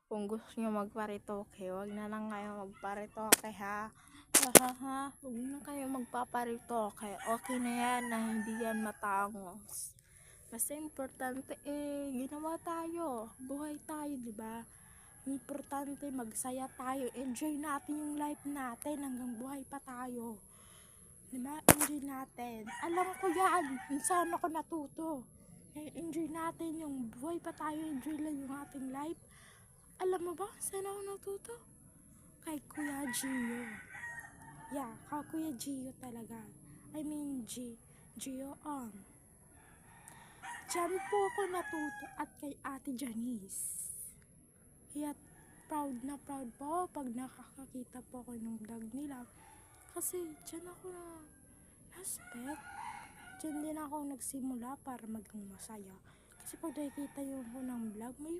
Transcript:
Kung gusto nyo magparitoke, wag na lang kayo magparitoke ha. Ha. Huwag na kayo magpaparitoke. Okay na yan na hindi yan matangos. Basta importante ginawa tayo. Buhay tayo, di ba? Importante magsaya tayo. Enjoy natin yung life natin hanggang buhay pa tayo. Diba? Enjoy natin. Alam ko yan. Saan ako natuto. Enjoy natin yung buhay pa tayo. Enjoy lang yung ating life. Alam mo ba? Saan ako natuto? Kay Kuya Gio. Yeah, kay Kuya Gio talaga. I mean, Gio. Diyan po ako natuto at kay Ate Janice. Kaya proud na proud po pag nakakakita po ako ng vlog nila. Kasi dyan ako na respect. Dyan din ako nagsimula para maging masaya. Kasi pag nakikita yung ko ng vlog, may